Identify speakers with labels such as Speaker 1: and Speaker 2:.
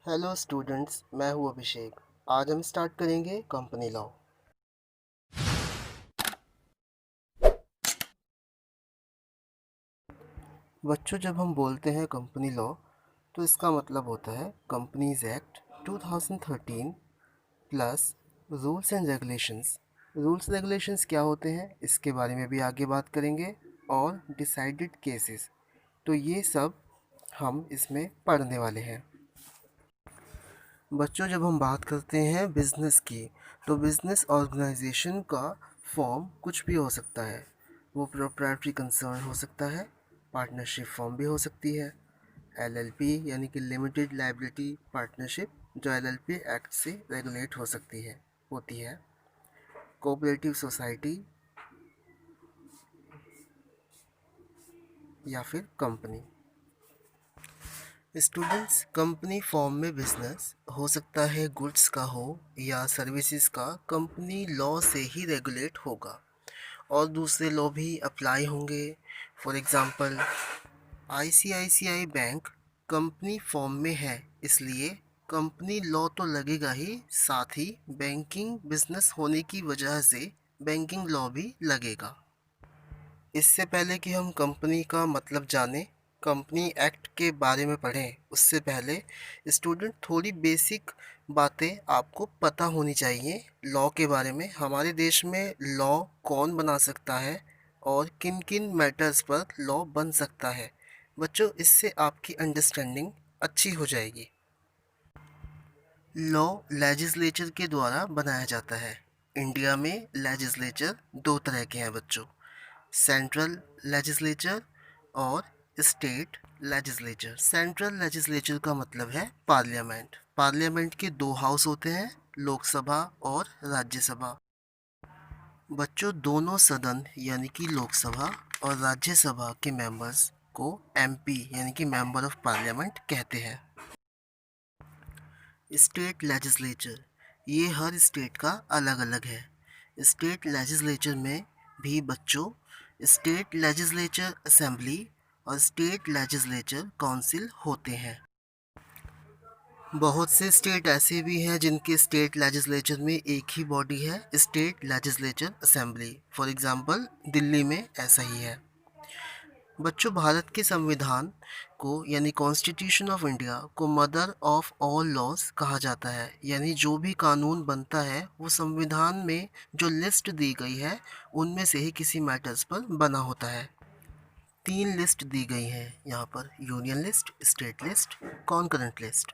Speaker 1: Hello students, मैं हूँ अभिषेक। आज हम स्टार्ट करेंगे कंपनी लॉ। बच्चों, जब हम बोलते हैं कंपनी लॉ तो इसका मतलब होता है companies act 2013 plus rules and regulations. Rules regulations क्या होते हैं इसके बारे में भी आगे बात करेंगे, और डिसाइडेड केसेस, तो ये सब हम इसमें पढ़ने वाले हैं। बच्चों, जब हम बात करते हैं बिज़नेस की, तो बिज़नेस ऑर्गेनाइजेशन का फॉर्म कुछ भी हो सकता है। वो प्रोप्राइटरी कंसर्न हो सकता है, पार्टनरशिप फॉर्म भी हो सकती है, एलएलपी यानी कि लिमिटेड लायबिलिटी पार्टनरशिप, जो एलएलपी एक्ट से रेगुलेट हो सकती है होती है, कोऑपरेटिव सोसाइटी या फिर कंपनी। स्टूडेंट्स, कंपनी फॉर्म में बिजनेस हो सकता है गुड्स का हो या सर्विसेज का, कंपनी लॉ से ही रेगुलेट होगा और दूसरे लॉ भी अप्लाई होंगे। For example, ICICI bank company form में है, इसलिए कंपनी लॉ तो लगेगा ही, साथ ही बैंकिंग बिजनेस होने की वजह से बैंकिंग लॉ भी लगेगा। इससे पहले कि हम कंपनी का मतलब जानें, कंपनी एक्ट के बारे में पढ़ें, उससे पहले स्टूडेंट थोड़ी बेसिक बातें आपको पता होनी चाहिए लॉ के बारे में। हमारे देश में लॉ कौन बना सकता है और किन किन मैटर्स पर लॉ बन सकता है। बच्चों, इससे आपकी अंडरस्टैंडिंग अच्छी हो जाएगी। लॉ लेजिस्लेचर के द्वारा बनाया जाता है। इंडिया में लेजिस्लेचर दो तरह के हैं बच्चों, सेंट्रल लेजिस्लेचर और स्टेट लेजिस्लेचर। सेंट्रल लेजिस्लेचर का मतलब है पार्लियामेंट। पार्लियामेंट के दो हाउस होते हैं, लोकसभा और राज्यसभा। बच्चों, दोनों सदन यानी कि लोकसभा और राज्यसभा के मेंबर्स को एमपी यानी कि मेंबर ऑफ पार्लियामेंट कहते हैं। स्टेट लेजिस्लेचर, ये हर स्टेट का अलग अलग है। स्टेट लेजिस्लेचर में भी बच्चों स्टेट लेजिस्लेचर असेंबली और स्टेट लेजिस्लेचर काउंसिल होते हैं। बहुत से स्टेट ऐसे भी हैं जिनके स्टेट लेजिस्लेचर में एक ही बॉडी है, state legislature assembly. For example, Delhi में ऐसा ही है। बच्चों, भारत के संविधान को यानी कॉन्स्टिट्यूशन ऑफ इंडिया को मदर ऑफ ऑल लॉज कहा जाता है। यानी जो भी कानून बनता है वो संविधान में जो लिस्ट दी गई है उनमें से ही किसी मैटर्स पर बना होता है। तीन लिस्ट दी गई हैं यहाँ पर, union list, state list, concurrent list.